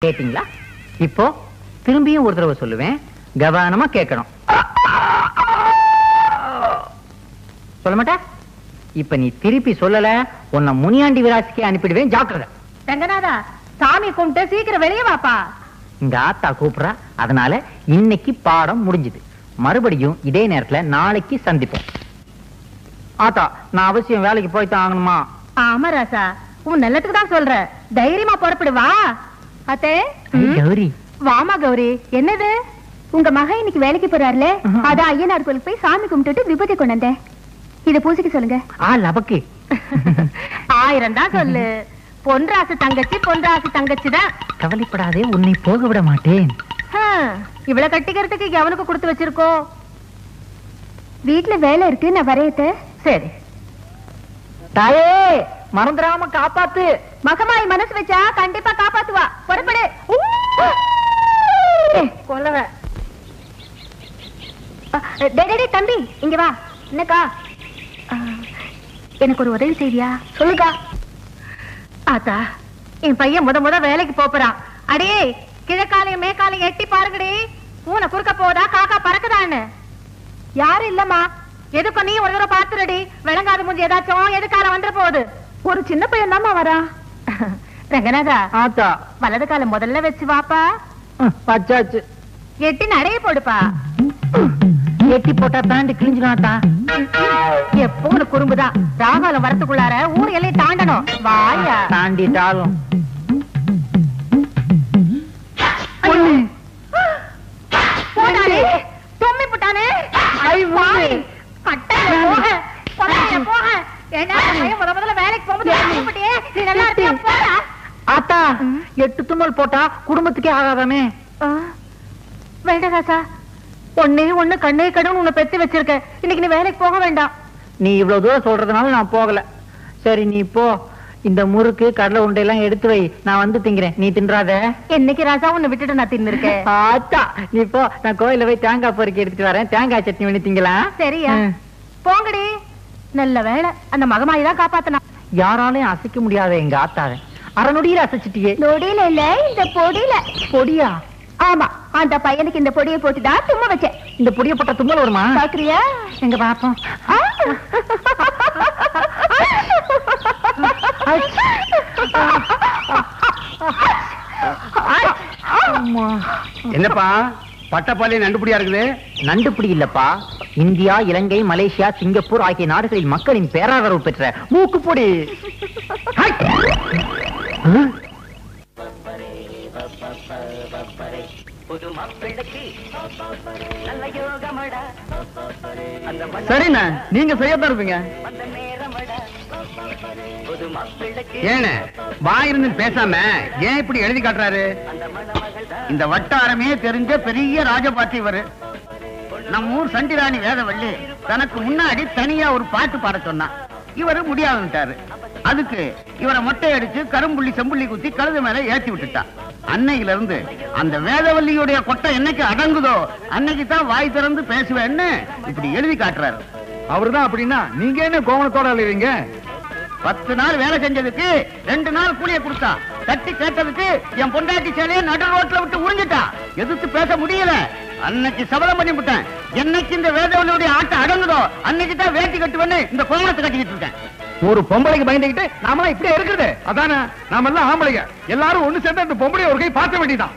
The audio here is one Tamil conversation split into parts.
கேட்டீங்களா? இப்போ திரும்பியும் ஒரு தடவை சொல்லுவேன், கவனமா கேட்கணும். சொல்ல மாட்டா? இப்ப நீ திருப்பி சொல்லல, உன்னை முனியாண்டி விராசிக்கு அனுப்பிடுவேன், ஜாக்கிரதை. ரங்கநாதா, சாமி கும்பிட்டு சீக்கிரம் வெளியே வாப்பா. இங்க ஆத்தா கூப்பிடுறா, அதனால இன்னைக்கு பாடம் முடிஞ்சுது. மறுபடியும் இதே நேரத்துல நாளைக்கு சந்திப்போம். ஆத்தா, நான் அவசியம் வேலைக்கு போய்தான் ஆகணுமா? ஆமா ராசா, உன் நல்லதுக்கு தான் சொல்ற. தைரியமா புறப்படு வா. அத்தே கௌரி, வாமா கௌரி. என்னது? உங்க மகன் இன்னைக்கு வேலைக்கு போறாருல, அதான் ஐயனார் கோயிலுக்கு போய் சாமி கும்பிட்டுட்டு விபூதி கொண்டு வந்தேன். இத பூசிக்க சொல்லுங்க. லபக்கு 1000 தான் சொல்லு. பொன்ராசு தங்கச்சி, பொன்ராசு தங்கச்சி தான். கவலைப்படாதே, உன்னை போக விட மாட்டேன். இவ்வளவு கட்டிக்கிறதுக்கு எவனுக்கு கொடுத்து வச்சிருக்கோம்? வீட்டுல வேலை இருக்கு, நான் வரையத்த. சரி தாயே, மறந்துடாம காப்பாத்து. மகமாய் மனசு வச்சா கண்டிப்பா காப்பாத்துவா. புறப்படு. கொல்லவ. தம்பி இங்க வா. என்னக்கா? எனக்கு ஒரு உதவி செய்வியா? சொல்லுக்கா. ஆத்தா, என் பையன் முத வேலைக்கு போறான். அடே, கிழக்காலையும் மேற்காலையும் எட்டி பாருங்கடி. பூனை குறுக்க போதா, காக்கா பறக்குதான்னு. யாரும் இல்லம்மா. எதுக்கு நீ ஒரு தடவை பாத்துறடி. விளங்காத முடிஞ்சு ஏதாச்சும் எதுக்கால வந்துட போகுது. ஒரு சின்ன பையன் தாமா வரா. ரங்கநாதா, ஆத்தா, வலது காலம் முதல்ல வச்சு வாப்பா. பச்சாச்சு. எட்டி நடைய போடுப்பா. எட்டி போட்டா தாண்டி கிழிஞ்சிடாத்தா. எப்போ ஒரு குறும்புதான். ராகாலம் வரத்துக்குள்ளார ஊர் எல்லையை தாண்டணும். வாயா. தாண்டிட்டாலும் போட்டானே, தும்மி போட்டானே. ஆத்தா, 8 தும்மல் போட்டா குடும்பத்துக்கே ஆகாதாமே. வேண்டாம் ஒண்ணு கண்ணே கடன் உன்னை பெத்து வச்சிருக்க. இன்னைக்கு நீ வேலைக்கு போக வேண்டாம். நீ இவ்வளவு தூரம் சொல்றதுனால நான் போகல. சரி, நீ போ. இந்த முறுக்கு கடலை உண்டையெல்லாம் எடுத்து வை, நான் வந்து திங்கிறேன். நீ தின்றாத. என்னைக்கு ராசா உன்னை விட்டுட்டு நான் தின்னு இருக்கேன். ஆத்தா, நீ போ. நான் கோயில போய் தேங்காய் பொறுக்கி எடுத்துட்டு வரேன். தேங்காய் சட்னி பண்ணி திங்கலாம். சரியா? போங்கடி. நல்ல வேலை, அந்த மகமாயி தான் காப்பாத்தனா. யாராலையும் அசைக்க முடியாத எங்க ஆத்தாவை அரை நொடியில அசைச்சிட்டியே. நொடியில இல்ல, இந்த பொடியில. பொடியா? ஆமா, அந்த பையனுக்கு இந்த பொடியை போட்டுதான் தும்ம வச்சேன். இந்த பொடியை போட்டா தும்மல் வருமா? பாக்குறியா? எங்க பாப்போம். என்னப்பா பட்டப்பாளையம் நண்டுபடியா இருக்குது? நண்டுபிடி இல்லப்பா, இந்தியா, இலங்கை, மலேசியா, சிங்கப்பூர் ஆகிய நாடுகளில் மக்களின் பேராதரவு பெற்ற மூக்குப்பொடி. சரிண்ணா, நீங்க செய்யத்தான் இருப்பீங்க. ஏன வாயிருந்து பேசாம ஏன் இப்படி எழுதி காட்டுறாரு? இந்த வட்டாரமே தெரிஞ்ச பெரிய ராஜபாட்டி இவரு. நம்ம ஊர் சண்டிராணி வேதவள்ளி தனக்கு முன்னாடி தனியா ஒரு பாட்டு பாட சொன்னா. இவரு முடியாதுட்டாரு. அதுக்கு இவரை மொட்டை அடிச்சு கரும்புள்ளி செம்புள்ளி குத்தி கழுது மேல ஏற்றி விட்டுட்டா. அன்னையில இருந்து அந்த வேதவல்லியுடைய கொட்டை என்னைக்கு அடங்குதோ அன்னைக்கு தான் வாய் திறந்து பேசுவேன்னு இப்படி எழுதி காட்டுறாரு. அவருதான் அப்படின்னா நீங்க என்ன கோவணத்தோட அழுவீங்க? 10 நாள் வேலை செஞ்சதுக்கு 2 நாள் கூலிய கொடுத்தா. தட்டி கேட்டதுக்கு என் பொண்டாட்டி சேலையை நடு ரோட்ல விட்டு உறிஞ்சிட்டா. எதிர்த்து பேச முடியல. அன்னைக்கு சபலம் பண்ணி விட்டேன். என்னைக்கு இந்த வேதவல்லியுடைய ஆட்டம் அடங்குதோ அன்னைக்கு தான் வேட்டி கட்டுவேன்னு இந்த கோவணத்தை கட்டிக்கிட்டு இருக்கேன். ஒரு பொம்பளைக்கு பயந்துகிட்டு நாமெல்லாம் இப்படியே இருக்குது. அதானே, நாம எல்லாம் ஆம்பளைங்க. எல்லாரும் ஒண்ணு சேர்ந்து அந்த பொம்பளைய ஒரு கை பார்க்க வேண்டியதான்.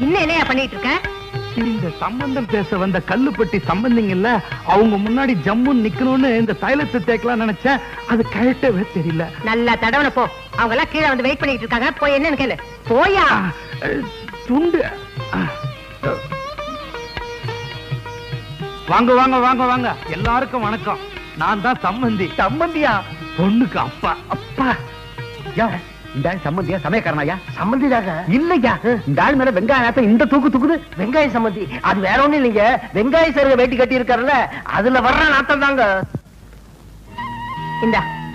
இன்னும் என்னையா பண்ணிட்டு இருக்க? இந்த சம்பந்தம் பேச வந்த கல்லுப்பட்டி சம்பந்திங்கல்ல, அவங்க முன்னாடி ஜம்முன்னு நிக்கணும்னு இந்த தைலத்தை தேக்கலாம் நினைச்சேன். அது கழட்டவே தெரியல. நல்லா தடவன போ. அவங்க எல்லாம் கீழே வந்து வெயிட் பண்ணிட்டு இருக்காங்க. போய் என்னன்னு கேளு. போயா. துண்டு. வாங்க வாங்க வாங்க வாங்க, எல்லாருக்கும் வணக்கம். நான் தான் சம்பந்தி. சம்பந்தியா? பொண்ணுக்கு அப்பா. அப்பா, இந்த சம்பந்தியா சமயக்காரனாயா? சம்பந்தியாக இல்லையா, இந்த ஆள் மேல வெங்காயம் இந்த தூக்குது. வெங்காய சம்பந்தி. அது வேற ஒண்ணும் இல்லைங்க, வெங்காய சருக வேட்டி கட்டி இருக்காருல்ல, அதுல வர்ற நாத்தம் தாங்க.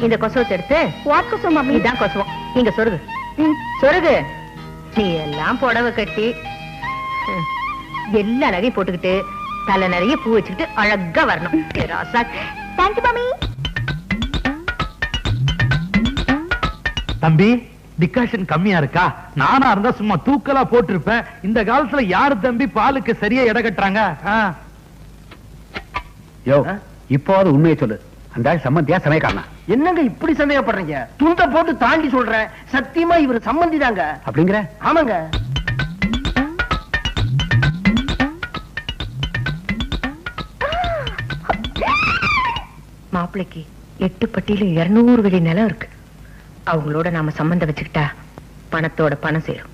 இந்த கொசுவத்தை எடுத்து. வாட் கொசு மாமி? இதான் கொசுவம். நீங்க சொருகு. சொருகு. நீ எல்லாம் புடவை கட்டி எல்லா நகையும் போட்டுக்கிட்டு தலை நிறைய பூ வச்சுக்கிட்டு அழகா வரணும். தேங்க்யூ மாமி. தம்பி டிகாஷன் கம்மியா இருக்கா? நானா இருந்தா சும்மா தூக்கலா போட்டிருப்பேன். இந்த காலத்துல யாரு தம்பி பாலுக்கு சரியா எடை கட்டுறாங்க? யோ இப்போது உண்மையை சொல்லு, அந்த சம்பந்தியா சமயக்காரனா? என்னங்க இப்படி சந்தேகப்படுறீங்க? துண்ட போட்டு தாண்டி சொல்றேன், சத்தியமா இவர் சம்பந்தி தாங்க. அப்படிங்கிற? ஆமாங்க. மாப்பிளைக்கு 8 பட்டியில 200 வெளி நிலம் இருக்கு. அவங்களோட நாம சம்பந்தம் வச்சுக்கிட்டா பணத்தோட பணம் சேரும்.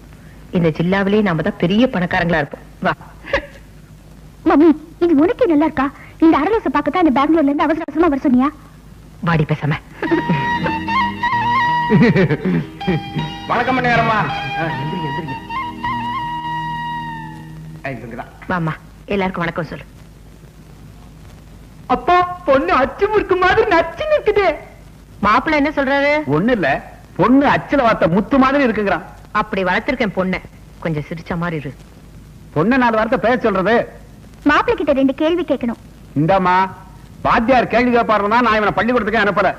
இந்த ஜில்லாவிலேயே நாம தான் பெரிய பணக்காரங்களா இருப்போம். வா மம்மி, இது உனக்கே நல்லா இருக்கா? இந்த அரலோச பார்க்கத்தான் இந்த பெங்களூர்ல இருந்து அவசர அவசரமா வர சொன்னியா? வாடி பேசாம. வணக்கம் நேரமா. வாமா, எல்லாருக்கும் வணக்கம் சொல்லு. அப்பா, பொண்ணு அச்சு முறுக்கு மாதிரி நச்சு நிக்குது. மாப்பிள்ளை என்ன சொல்றாரு? ஒண்ணு இல்ல, பொண்ணு அச்சுல வார்த்தை முத்து மாதிரி இருக்குங்கிறான். அப்படி வளர்த்திருக்கேன் பொண்ணு, கொஞ்சம் சிரிச்ச மாதிரி இரு. பொண்ணு 4 வார்த்தை பேச சொல்றது. மாப்பிள்ளை கிட்ட 2 கேள்வி கேட்கணும். இந்தாமா, வாத்தியார் கேள்வி கேட்பாருன்னா நான் இவனை பள்ளிக்கூடத்துக்கு அனுப்பல.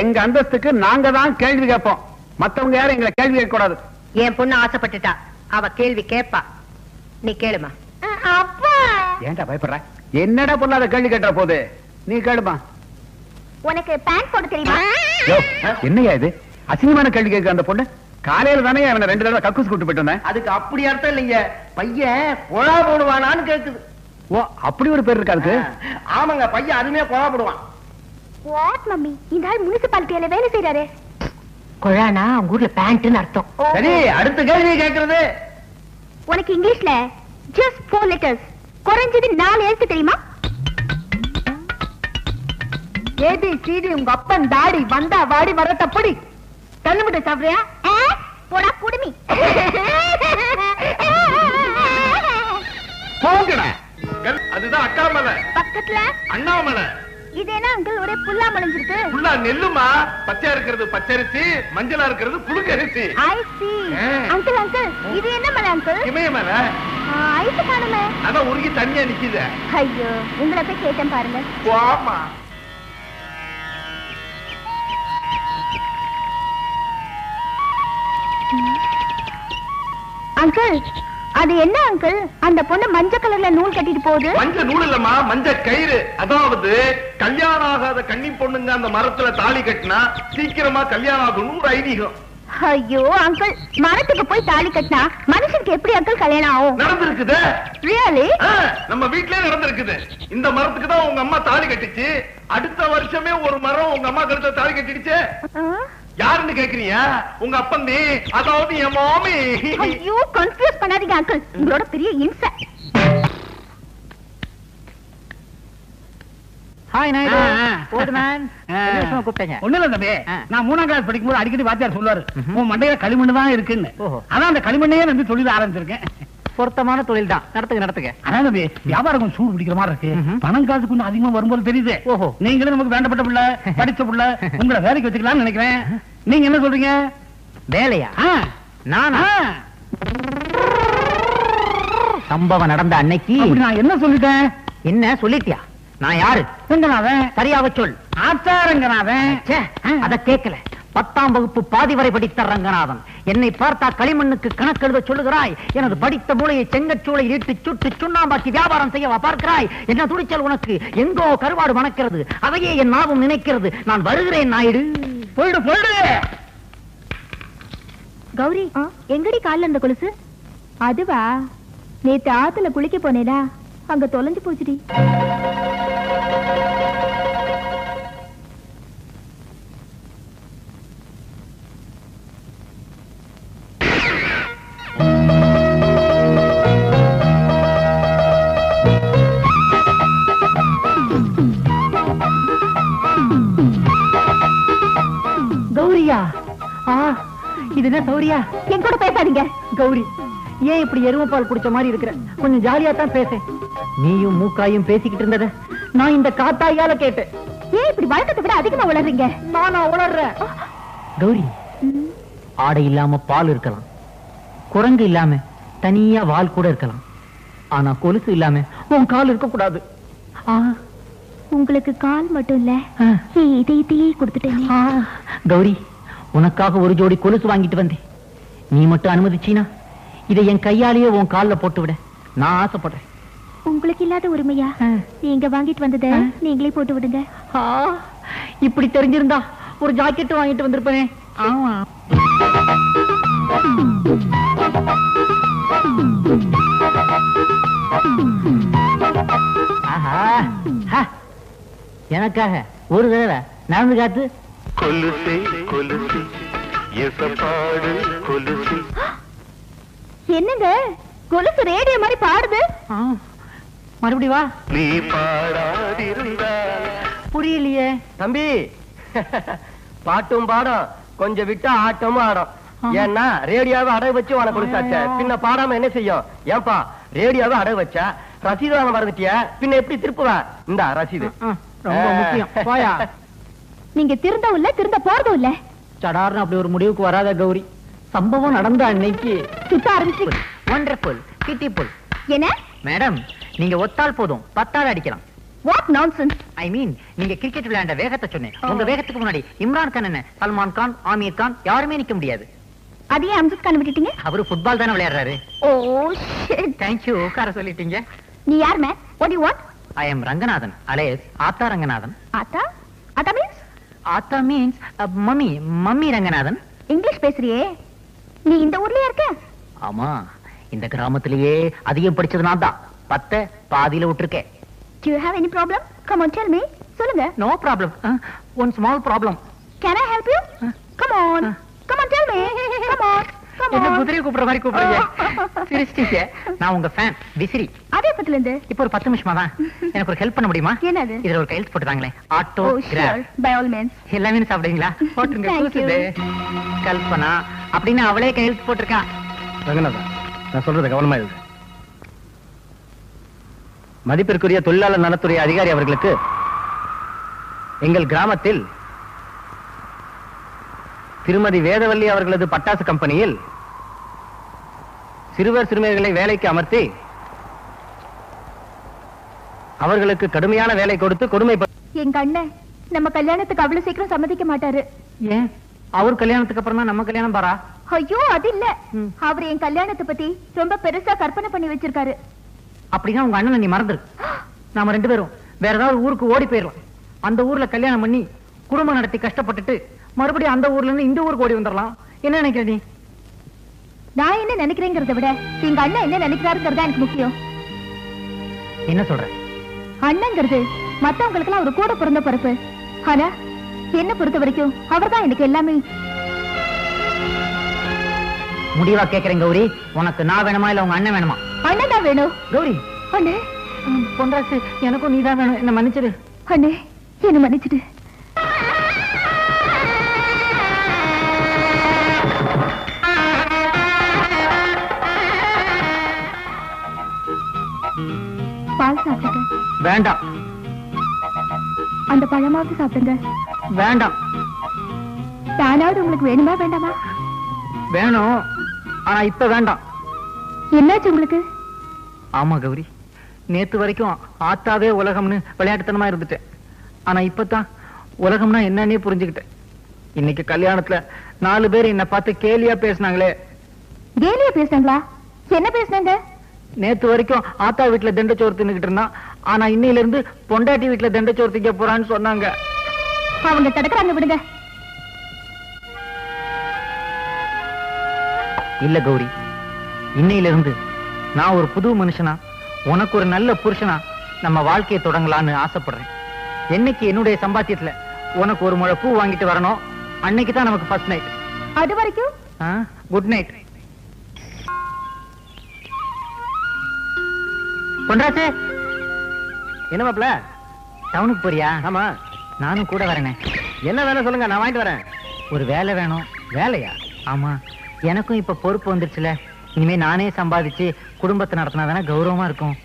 எங்க அந்தஸ்துக்கு நாங்க தான் கேள்வி கேட்போம், மத்தவங்க யாரும் எங்களை கேள்வி கேட்க கூடாது. என் பொண்ணு ஆசைப்பட்டுட்டா, அவ கேள்வி கேட்பா. நீ கேளுமா. அப்பா, ஏன்டா பயப்படுற? என்னடா பொண்ணாத கேள்வி கேட்ட போது? நீ கேளுமா. உனக்கு பேண்ட் போட தெரியுமா? யோ, என்னையா இது அசிங்கமான கேள்வி கேட்க? அந்த பொண்ணு காலையில தானே அவனை 2 தடவை கக்கூஸ் கூட்டு போயிட்டு வந்தேன். அதுக்கு அப்படி அர்த்தம் இல்லைங்க, பையன் கொழா போடுவானான்னு கேக்குது. ஓ, அப்படி ஒரு பேர் இருக்கா அதுக்கு? ஆமாங்க, பையன் அதுமே கொழா போடுவான். வாட் மம்மி, இந்த ஆள் முனிசிபாலிட்டியில வேலை செய்யறாரு. கொழானா அவங்க ஊர்ல பேண்ட்னு அர்த்தம். சரி, அடுத்த கேள்வி கேக்குறது. உனக்கு இங்கிலீஷ்ல just 4 letters, குறைஞ்சது 4 எழுத்து தெரியுமா? ஏடி சீடி உங்க அப்பன் தாடி வந்தா வாடி வரட்ட பொடி. தண்ணி முட்டை சாப்பிடுறியா? போடா குடுமி. போங்கடா. அதுதான் அக்கா மலை, பக்கத்துல அண்ணாமலை. இது என்ன அங்கிள் ஒரே புல்லா மலைஞ்சிருக்கு? ஃபுல்லா நெல்லுமா, பச்சையா இருக்கிறது பச்சரிசி, மஞ்சளா இருக்கிறது புழுக்கரிசி. I see. அங்கிள் அங்கிள், இது என்ன மலை அங்கிள்? இமயமலை. ஐஸ் காணுமே. அதான் உருகி தண்ணியா நிக்குது. ஐயோ, உங்களை போய் கேட்டேன் பாருங்க. வாமா. அங்கிள், அது என்ன அங்கிள்? அந்த பொண்ணு மஞ்சள் கலர்ல நூல் கட்டிட்டு போகுது. மஞ்ச நூல் இல்லம்மா, மஞ்ச கயிறு. அதாவது கல்யாணம் ஆகாத கன்னி பொண்ணுங்க அந்த மரத்துல தாலி கட்டினா சீக்கிரமா கல்யாணம் ஆகணும் ஒரு ஐதீகம். ஐயோ அங்கிள், மரத்துக்கு போய் தாலி கட்டினா மனுஷனுக்கு எப்படி அங்கிள் கல்யாணம் ஆகும்? நடந்திருக்குது. ரியலி? நம்ம வீட்லயே நடந்திருக்குது. இந்த மரத்துக்கு தான் உங்க அம்மா தாலி கட்டிச்சு. அடுத்த வருஷமே ஒரு மரம் உங்க அம்மா கழுத்துல தாலி கட்டிடுச்சு. யாருன்னு கேக்குறீங்க? உங்க அப்பந்தி, அதாவது என் மாமி. ஐயோ, கன்ஃபியூஸ் பண்ணாதீங்க அங்கிள், உங்களோட பெரிய இன்ச. ஹாய் நாயுடு. ஓல்ட் மேன், கூப்பிட்டேங்க. ஒண்ணு இல்ல தம்பி, நான் 3ஆம் கிளாஸ் படிக்கும்போது அடிக்கடி வாத்தியார் சொல்லுவாரு, உன் மண்டையில களிமண்ணு தான் இருக்குன்னு. அதான் அந்த களிமண்ணையே வந்து தொழில் ஆரம்பிச்சிருக்கேன். பொருத்தமான தொழில் தான், நடத்துங்க. அதான் தம்பி, வியாபாரம் கொஞ்சம் சூடு பிடிக்கிற மாதிரி இருக்கு. பணம் காசு கொஞ்சம் அதிகமா வரும்போது தெரியுது. ஓஹோ, நீங்களும் நமக்கு வேண்டப்பட்ட புள்ள, படிச்ச புள்ள, உங்களை வேலைக்கு வச்சுக்கலாம்னு நினைக்கிறேன். நீங்க என்ன சொல்றீங்க? வேலையா? நானா? சம்பவம் நடந்த அன்னைக்கு நான் என்ன சொல்லிட்டேன்? என்ன சொல்லிட்டியா? நான் யாரு? ரங்கநாதன். சரியாக சொல். ஆச்சாரங்கநாதன். அத கேட்கல. 10ஆம் வகுப்பு பாதி வரை படித்த ரங்கநாதன் என்னை பார்த்தா களிமண்ணுக்கு கணக்கெழுத சொல்லுகிறாய். எனது படித்த மூளையை செங்கச்சூளை இட்டு சுட்டு சுண்ணாம்பாக்கி வியாபாரம் செய்யவா பார்க்கிறாய்? என்ன துணிச்சல் உனக்கு? எங்கோ கருவாடு மணக்கிறது, அதையே என் நாவும் நினைக்கிறது. நான் வருகிறேன் நாயுடு. போயிடு. கௌரி, எங்கடி கால்ல இருந்த கொலுசு? அதுவா, நேத்து ஆத்துல குளிக்க போனேடா, அங்க தொலைஞ்சு போச்சுடி. கௌரியா? இது என்ன சௌரியா? என் கூட பேசாதீங்க. கௌரி, ஏன் இப்படி எருமை பால் குடிச்ச மாதிரி இருக்கிற? கொஞ்சம் ஜாலியா தான் பேச. நீயும் மூக்காயும் பேசிக்கிட்டு இருந்தத நான் இந்த காத்தாயால கேட்டேன். ஏன் இப்படி வழக்கத்தை விட அதிகமா உளறீங்க? நானா உளறேன்? கௌரி, ஆடை இல்லாம பால் இருக்கலாம், குரங்கு இல்லாம தனியா வால் கூட இருக்கலாம். ஆனா கொலுசு இல்லாம உன் கால் இருக்க கூடாது. உங்களுக்கு கால் மட்டும் இல்ல இதயத்தையே கொடுத்துட்டேன். கௌரி, உனக்காக ஒரு ஜோடி கொலுசு வாங்கிட்டு வந்தேன். நீ மட்டும் அனுமதிச்சீனா இதை என் கையாலேயே உன் கால்ல போட்டு விட நான் ஆசைப்படுறேன். உங்களுக்கு இல்லாத உரிமையா? நீங்க வாங்கிட்டு வந்தத நீங்களே போட்டு விடுங்க. இப்படி தெரிஞ்சிருந்தா ஒரு ஜாக்கெட் வாங்கிட்டு வந்திருப்பேனே. ஆமா, எனக்காக ஒரு தடவை நடந்து காத்து. கொலுசே கொலுசே எசப்பாடு கொலுசே. என்னங்க கொலுசு ரேடியோ மாதிரி பாடுது? மறுபடி வா. நீ பாடாதிருந்தால் புரியலையே தம்பி. பாட்டும் பாடம், கொஞ்சம் விட்டா ஆட்டமும் ஆடும். ஏன்னா ரேடியோவை அடகு வச்சு உனக்கு கொடுத்தாச்ச, பின்ன பாடாம என்ன செய்யும்? ஏன்பா ரேடியோவை அடகு வச்சா ரசீது வாங்க மறந்துட்டியா? பின்ன எப்படி திருப்புவா? இந்த ரசீது ரொம்ப முக்கியம். போயா. நீங்க திருந்தவும் இல்ல திருந்த போறதும் இல்ல. சடார்னு அப்படி ஒரு முடிவுக்கு வராத கௌரி. சம்பவம் நடந்த அன்னைக்கு சுத்த ஆரம்பிச்சு. Wonderful, beautiful. என்ன மேடம், நீங்க ஒத்தால் போதும் 10 ஆள் அடிக்கலாம். What nonsense? ஐ மீன், நீங்க கிரிக்கெட் விளையாண்ட வேகத்தை சொன்னேன். உங்க வேகத்துக்கு முன்னாடி இம்ரான் கான் என்ன, சல்மான் கான், ஆமீர் கான் யாருமே நிக்க முடியாது. அதையே அம்ஜத் கான் விட்டுட்டீங்க? அவரு ஃபுட்பால் தானே விளையாடுறாரு. Oh shit. தேங்க் யூ, உட்கார சொல்லிட்டீங்க. நீ யார் man? What you want? I am Ranganathan, alias ஆத்தா ரங்கநாதன். ஆத்தா? ஆத்தா மீன்ஸ்? ஆத்தா means mummy, mummy Ranganathan. English பேசுறியே. நீ இந்த ஊர்லயே இருக்க? ஆமா, இந்த கிராமத்திலேயே அதிகம் படிச்சது நான் தான். 10 பாதியில விட்டுருக்கேன். Do you have any problem? Come on, tell me. சொல்லுங்க. No problem. One small problem. Can I help you? Come on. Come on, tell me. Come on. Come என்ன on. குதிரை கூப்பிடுற மாதிரி கூப்பிடுறீங்க? சிரிச்சிட்டீங்க. நான் உங்க ஃபேன், விசிறி. அதே பத்தில இருந்து. இப்போ ஒரு 10 நிமிஷமா தான். எனக்கு ஒரு ஹெல்ப் பண்ண முடியுமா? என்னது? இதுல ஒரு கையெழுத்து போட்டுதாங்களே. Auto Oh, sure. By all means. எல்லாமே சாப்பிடுவீங்களா? போட்டுருங்க. Thank you. கூசுது. கல்பனா அப்படின்னு அவளே கையெழுத்து போட்டிருக்கா. ரங்கநாதன், நான் சொல்றத கவனமா இருக்கு. மதிப்பிற்குரிய தொழிலாளர் நலத்துறை அதிகாரி அவர்களுக்கு எங்கள் கிராமத்தில் திருமதி வேதவல்லி அவர்களது பட்டாசு கம்பெனியில் சிறுவர் சிறுமியர்களை வேலைக்கு அமர்த்தி அவர்களுக்கு கடுமையான வேலை கொடுத்து கொடுமை. எங்க அண்ணன் நம்ம கல்யாணத்துக்கு அவ்வளவு சீக்கிரம் சம்மதிக்க மாட்டாரு. ஏன்? அவர் கல்யாணத்துக்கு அப்புறம் தான் நம்ம கல்யாணம் பாரா? ஐயோ அது இல்ல. அவர் என் கல்யாணத்தை பத்தி ரொம்ப பெருசா கற்பனை பண்ணி வச்சிருக்காரு. அப்படின்னா உங்க அண்ணனை நீ மறந்துரு. நாம 2 பேரும் வேற ஏதாவது ஊருக்கு ஓடி போயிடலாம். அந்த ஊர்ல கல்யாணம் பண்ணி குடும்பம் நடத்தி கஷ்டப்பட்டுட்டு மறுபடியும் அந்த ஊர்ல இருந்து இந்த ஊருக்கு ஓடி வந்துடலாம். என்ன நினைக்கிற நீ? நான் என்ன நினைக்கிறேங்கிறத விட எங்க அண்ணன் என்ன நினைக்கிறாருங்கிறதா எனக்கு முக்கியம். என்ன சொல்ற? அண்ணங்கிறது மத்தவங்களுக்கு எல்லாம் ஒரு கூட பிறந்த பிறப்பு. ஆனா என்ன பொறுத்த வரைக்கும் அவர்தான் எனக்கு எல்லாமே. முடிவா கேக்குறேன் கௌரி, உனக்கு நான் வேணுமா இல்ல உங்க அண்ணன் வேணுமா? அண்ணன் தான் வேணும். கௌரி, அண்ணே பொன்ராசு, எனக்கும் நீதான் வேணும். என்ன மன்னிச்சிடு. அண்ணே, என்ன மன்னிச்சிடு. பால் சாப்பிடுங்க. வேண்டாம். அந்த பழமாவது சாப்பிடுங்க. வேண்டாம். தானாவது உங்களுக்கு வேணுமா வேண்டாமா? வேணும், ஆனா இப்ப வேண்டாம். என்னாச்சு உங்களுக்கு? ஆமா கௌரி, நேத்து வரைக்கும் ஆத்தாவே உலகம்னு விளையாட்டுத்தனமா இருந்துட்டேன். ஆனா இப்பதான் உலகம்னா என்னன்னே புரிஞ்சுக்கிட்டேன். இன்னைக்கு கல்யாணத்துல 4 பேர் என்ன பார்த்து கேலியா பேசினாங்களே. கேலியா பேசுனாங்களா? என்ன பேசுனாங்க? நேத்து வரைக்கும் ஆத்தா வீட்டுல தண்டச்சோறு தின்னுகிட்டு இருந்தான், ஆனா இன்னையில இருந்து பொண்டாட்டி வீட்டுல தண்டச்சோறு திங்க போறான்னு சொன்னாங்க. அவங்க தடுக்கிறாங்க, விடுங்க. இல்ல கௌரி, இன்னையில இருந்து நான் ஒரு புது மனுஷனா, உனக்கு ஒரு நல்ல புருஷனா நம்ம வாழ்க்கையை தொடங்கலான்னு ஆசைப்படுறேன். என்னைக்கு என்னுடைய சம்பாத்தியத்துல உனக்கு ஒரு முழை பூ வாங்கிட்டு வரணும், அன்னைக்கு தான் நமக்கு ஃபர்ஸ்ட் நைட். அது வரைக்கும் குட் நைட். பொன்ராசே, என்ன மாப்ள, டவுனுக்கு போறியா? ஆமா. நானும் கூட வரேனே. என்ன வேலை சொல்லுங்க, நான் வாங்கிட்டு வரேன். ஒரு வேலை வேணும். வேலையா? ஆமா, எனக்கும் இப்ப பொறுப்பு வந்துருச்சுல. இனிமே நானே சம்பாதிச்சு குடும்பத்தை நடத்தினாதானே கௌரவமா இருக்கும்.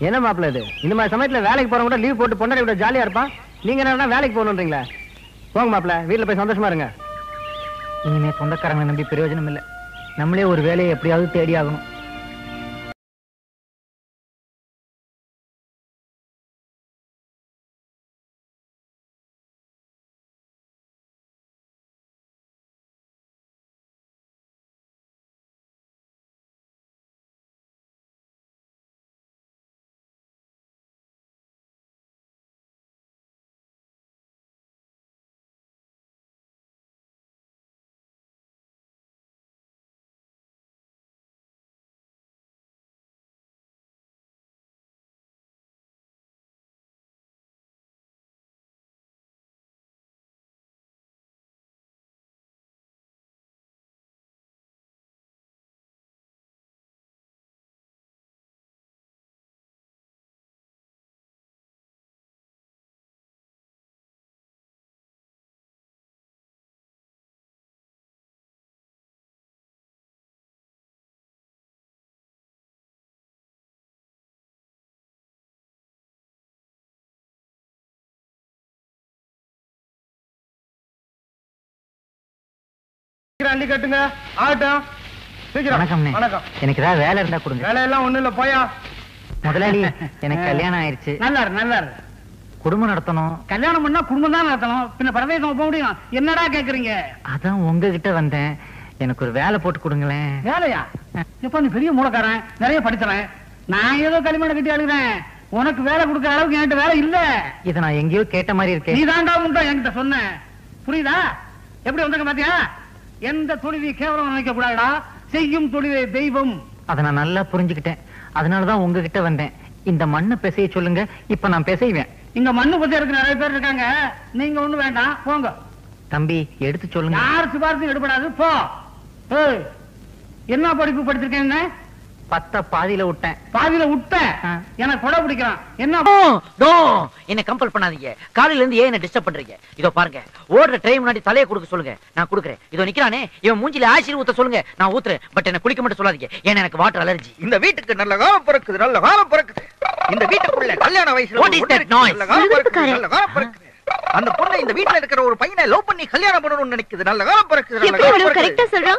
என்ன மாப்பிள்ள இது? இந்த மாதிரி சமயத்துல வேலைக்கு போறவங்க கூட லீவ் போட்டு பொண்டாட்டி விட ஜாலியா இருப்பான். நீங்க என்ன வேலைக்கு போகணுன்றீங்களா? போங்க மாப்பிள்ள, வீட்டுல போய் சந்தோஷமா இருங்க. இனிமே சொந்தக்காரங்களை நம்பி பிரயோஜனம் இல்லை. நம்மளே ஒரு வேலையை எப்படியாவது தேடி ஆகணும். அள்ளி கட்டுங்க. ஆகட்டும். வணக்கம்ண்ணே. வணக்கம். எனக்கு ஏதாவது வேலை இருந்தா கொடுங்க. வேலையெல்லாம் ஒண்ணும் இல்ல, போயா. முதலாளி, எனக்கு கல்யாணம் ஆயிருச்சு. நல்லா குடும்பம் நடத்தணும். கல்யாணம் பண்ணா குடும்பம் தான் நடத்தணும். பின்ன பரதேசம் போக முடியும்? என்னடா கேக்குறீங்க? அதான் உங்ககிட்ட வந்தேன். எனக்கு ஒரு வேலை போட்டு கொடுங்களேன். வேலையா? இப்ப நீ பெரிய மூலக்காரன், நிறைய படிக்கிறேன். நான் ஏதோ களிமண்ணை கட்டி அழுகிறேன். உனக்கு வேலை கொடுக்கற அளவுக்கு என்கிட்ட வேலை இல்ல. இதை நான் எங்கேயோ கேட்ட மாதிரி இருக்கேன். நீ தாண்டா முண்டா என்கிட்ட சொன்ன. புரியுதா? எப்படி வந்தாங்க பாத்தியா? எந்த தொழிலை கேவலம் நினைக்க கூடாதுடா. செய்யும் தொழிலே தெய்வம். அதை நான் நல்லா புரிஞ்சுக்கிட்டேன். அதனாலதான் உங்ககிட்ட வந்தேன். இந்த மண்ணை பிசைய சொல்லுங்க, இப்ப நான் பிசைவேன். இங்க மண்ணு பத்தி இருக்கு, நிறைய பேர் இருக்காங்க. நீங்க ஒண்ணு வேண்டாம், போங்க. தம்பி, எடுத்து சொல்லுங்க. யார் சிபாரிசும் எடுபடாது, போ. ஏய், என்ன படிப்பு படிச்சிருக்கேன்? 10 பாதியில விட்டேன். பாதியில விட்டேன். எனக்கு கொடை பிடிக்கிறான். என்ன என்ன கம்பல் பண்ணாதீங்க. காலையில இருந்து ஏன் என்ன டிஸ்டர்ப் பண்றீங்க? இதோ பாருங்க, ஓடுற ட்ரெயின் முன்னாடி தலையை கொடுக்க சொல்லுங்க, நான் கொடுக்குறேன். இதோ நிக்கிறானே, இவன் மூஞ்சில ஆசிரியர் ஊத்த சொல்லுங்க, நான் ஊத்துறேன். பட் என்ன குளிக்க மட்டும் சொல்லாதீங்க, ஏன்னா எனக்கு வாட்டர் அலர்ஜி. இந்த வீட்டுக்கு நல்ல காலம் பிறக்குது, நல்ல காலம் பிறக்குது. இந்த வீட்டுக்குள்ள கல்யாண வயசுல What is that noise? நல்ல காலம் பிறக்குது, நல்ல காலம் பிறக்குது. அந்த பொண்ணை இந்த வீட்டுல இருக்கிற ஒரு பையனை லவ் பண்ணி கல்யாணம் பண்ணணும்னு நினைக்குது. நல்ல காலம் பிறக்குது, நல்ல காலம் பிறக்குது.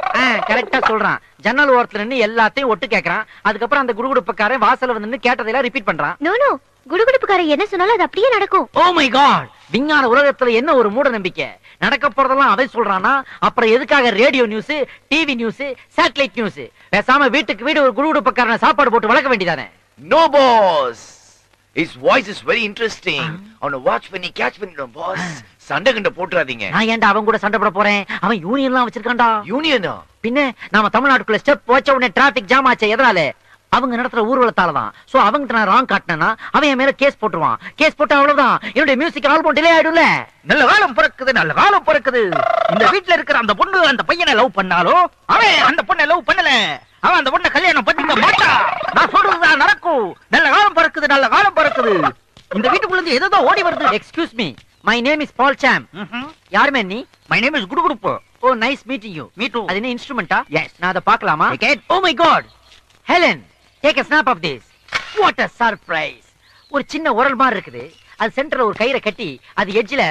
கரெக்டா சொல்றான். ஜன்னல் ஓரத்துல நின்னு எல்லாத்தையும் ஒட்டு கேக்குறான். அதுக்கப்புறம் அந்த குடுகுடுப்புக்காரன் வாசல்ல வந்து நின்னு கேட்டதெல்லாம் ரிப்பீட் பண்றான். நோ குடுகுடுப்புக்காரன் என்ன சொன்னாலும் அது அப்படியே நடக்கும். ஓ மை காட், விஞ்ஞான உலகத்துல என்ன ஒரு மூட நம்பிக்கை. நடக்க போறதெல்லாம் அவன் சொல்றானா? அப்புறம் எதுக்காக radio news, TV news, satellite news? பேசாம வீட்டுக்கு வீடு ஒரு குடுகுடுப்புக்காரனை சாப்பாடு போட்டு வளர்க்க வேண்டியதானே? No boss. His voice is very interesting. அவனை வாட்ச் பண்ணி கேட்ச் பண்ணிடும் boss. சண்டை கண்ட போட்டுறாதீங்க. நான் ஏன்டா அவன் கூட சண்டை போட போறேன்? அவன் யூனியன்லாம் வச்சிருக்கான்டா. யூனியனா? பின்ன நாம தமிழ்நாட்டுக்குள்ள ஸ்டெப் வச்ச உடனே டிராபிக் ஜாம் ஆச்சு. எதனால? அவங்க நடத்துற ஊர்வலத்தால தான். சோ அவங்க நான் ராங் காட்டினா அவன் என் மேல கேஸ் போட்டுருவான். கேஸ் போட்டா அவ்வளவுதான், என்னுடைய மியூசிக் ஆல்பம் டிலே ஆயிடும்ல. நல்ல காலம் பிறக்குது, நல்ல காலம் பிறக்குது. இந்த வீட்டுல இருக்கிற அந்த பொண்ணு அந்த பையனை லவ் பண்ணாலும் அவன் அந்த பொண்ணை லவ் பண்ணல. அவன் அந்த பொண்ணை கல்யாணம் பண்ணிக்க மாட்டான். நான் சொல்றதுதான் நடக்கும். நல்ல காலம் பிறக்குது, நல்ல காலம் பிறக்குது. இந்த வீட்டுக்குள்ள இருந்து ஏதோ ஓடி வருது. Excuse me, my name is Paul Sam. யாருமே நீ? மை நேம் இஸ் குடுகுடுப்பு. Oh nice meeting you. Me too. அது என்ன இன்ஸ்ட்ருமெண்டா? எஸ். நான் அதை பார்க்கலாமா? Oh my god, Helen, take a snap of this. What a surprise. ஒரு சின்ன உரல் மாதிரி இருக்குது. அது சென்டர்ல ஒரு கயிறை கட்டி அது எட்ஜ்ல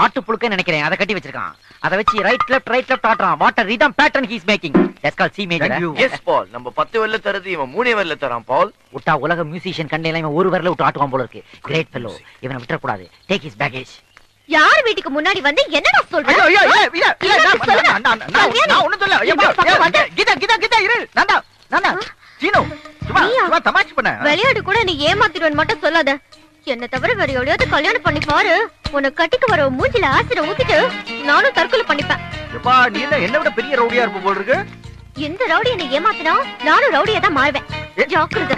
ஆட்டு புழுக்க நினைக்கிறேன் அதை கட்டி வச்சிருக்கான். அதை வச்சு ரைட் லெஃப்ட் ஆட்றான். What a rhythm pattern he is making. That's called C major. Yes Paul. நம்ம 10 வரல தரது இவன் 3 வரல தரான் பால். விட்டா உலக மியூசிஷியன் கண்டையில இவன் ஒரு வரல விட்டு ஆட்டுவான் போல இருக்கு. Great fellow. இவனை விட்டுற கூடாது. Take his baggage. யார் வீட்டுக்கு முன்னாடி வந்து என்னடா சொல்ற? ஐயோ ஐயோ நான் ஒண்ணும் சொல்ல. கிதா இரு. நான்டா சீனோ சும்மா தமாஷ் பண்ண. விளையாடு கூட நீ ஏமாத்திடுவேன்னு மட்டும் சொல்லாத. என்ன தவிர வேற எவ்வளவு கல்யாணம் பண்ணி பாரு. உன்னை கட்டிக்கு வர மூஞ்சில ஆசிர ஊத்திட்டு நானும் தற்கொலை பண்ணிப்பேன். எப்பா நீ என்ன விட பெரிய ரவுடியா இருப்ப போல இருக்கு. இந்த ரவுடி என்னை ஏமாத்தினா நானும் ரவுடியா தான் மாறுவேன். ஜாக்கிரதை.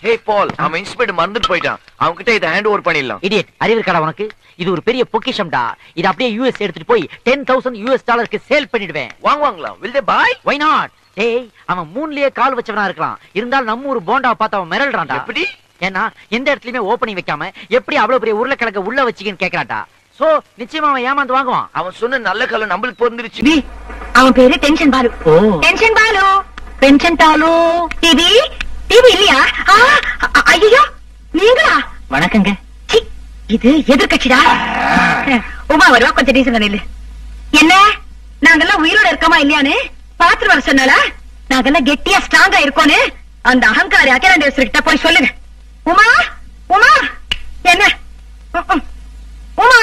ஹே பால், அவன் இன்ஸ்பெக்டர் மறந்துட்டு போயிட்டான். அவன் கிட்ட இத ஹேண்ட் ஓவர் பண்ணிடலாம். இடியட், அறிவு இருக்கடா உனக்கு? இது ஒரு பெரிய பொக்கிஷம்டா. இது அப்படியே யூஎஸ் எடுத்துட்டு போய் $10,000 சேல் பண்ணிடுவேன். வாங்குவாங்களா? will they buy? why not? டேய், அவன் மூணுலயே கால் வச்சவனா இருக்கலாம். இருந்தாலும் நம்ம ஒரு போண்டாவை பார்த்து அவன் மிரள்றான்டா. எப்படி? ஏன்னா எந்த இடத்துலயுமே ஓபனிங் வைக்காம எப்படி அவ்வளவு பெரிய உருளைக்கிழங்க உள்ள வச்சிக்கன்னு கேக்குறான்டா. சோ நிச்சயமா அவன் ஏமாந்து வாங்குவான். அவன் சொன்ன நல்ல காலம் நம்மளுக்கு பொருந்துருச்சு. அவன் பேரு tension Balu. Tension Balu, pension டாலு. டிவி இல்லையா? ஐயோ நீங்களா? வணக்கங்க. இது எதிர்கட்சிடா. உமா வருவா, கொஞ்சம் டீசல் நில்லு. என்ன நாங்கெல்லாம் உயிரோட இருக்கோமா இல்லையான்னு பாத்துட்டு வர சொன்னாலா? நாங்கெல்லாம் கெட்டியா ஸ்ட்ராங்கா இருக்கோன்னு அந்த அகங்காரி அகிலாண்டேஸ்வரிட்ட போய் சொல்லுங்க. உமா உமா என்ன உமா?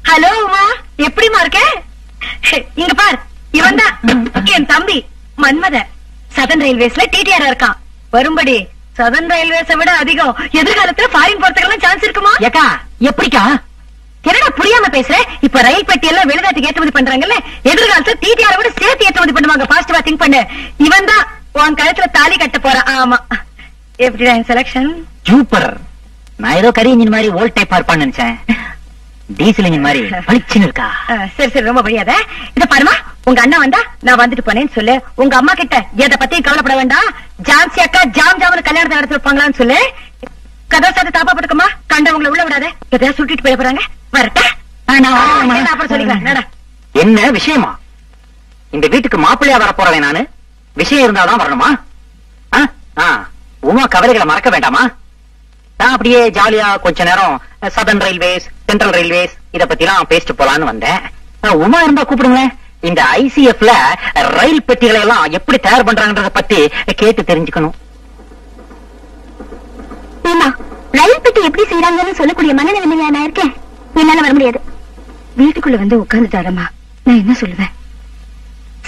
ஹலோ உமா, எப்படிமா இருக்க? இங்க பார், இவன் தான் என் தம்பி மன்மத. சதன் ரயில்வேஸ்ல டிடிஆர் இருக்கான். வரும்படி சதன் ரயில்வேஸை விட அதிகம் எதிர்காலத்துல ஃபாரின் போறதுக்கெல்லாம் சான்ஸ் இருக்குமா? ஏக்கா எப்படிக்கா? என்னடா புரியாம பேசுற? இப்ப ரயில் பெட்டி எல்லாம் வெளிநாட்டுக்கு ஏற்றுமதி பண்றாங்கல்ல, எதிர்காலத்துல டிடிஆர் விட சேர்த்து ஏற்றுமதி பண்ணுவாங்க. பாசிட்டிவா திங்க் பண்ணு. இவன் தான் உன் கழுத்துல தாலி கட்ட போறான். ஆமா, எப்படிடா செலக்ஷன்? சூப்பர். நான் ஏதோ கரி இன்ஜின் மாதிரி ஓல்ட் டைப்பா இருப்பான்னு நினைச்சேன். டீசல் இன்ஜின் மாதிரி பளிச்சுன்னு இருக்கா. சரி ரொம்ப வழியாத. இத பாருமா, உங்க அண்ணா வந்தா நான் வந்துட்டு போனேன்னு சொல்லு. உங்க அம்மா கிட்ட எதை பத்தியும் கவலைப்பட வேண்டாம். ஜான்சி அக்கா ஜாம்னு கல்யாணத்தை நடத்திருப்பாங்களான்னு சொல்லு. கதவை சாத்து தாப்பா போட்டுக்கமா. கண்டவங்களை உள்ள விடாத. எதையா சுட்டிட்டு போய் போறாங்க. வரட்டா? அப்புறம் சொல்லிக்கலாம். என்ன விஷயமா? இந்த வீட்டுக்கு மாப்பிள்ளையா வர போறேன் நானு. விஷயம் இருந்தாதான் வரணுமா? உமா கவலைகளை மறக்க வேண்டாமா? நான் அப்படியே ஜாலியா கொஞ்ச நேரம் சதர்ன் ரயில்வேஸ், சென்ட்ரல் ரயில்வேஸ் இத பத்தி எல்லாம் பேசிட்டு போலான்னு வந்தேன். உமா இருந்தா கூப்பிடுங்களேன். இந்த ஐசிஎஃப்ல ரயில் பெட்டிகளை எல்லாம் எப்படி தயார் பண்றாங்கன்றத பத்தி கேட்டு தெரிஞ்சுக்கணும். ரயில் பெட்டி எப்படி செய்யறாங்கன்னு சொல்லக்கூடிய மனநிலைமையா நான் இருக்கேன். என்னால வர முடியாது. வீட்டுக்குள்ள வந்து உட்கார்ந்துட்டாரம்மா, நான் என்ன சொல்லுவேன்?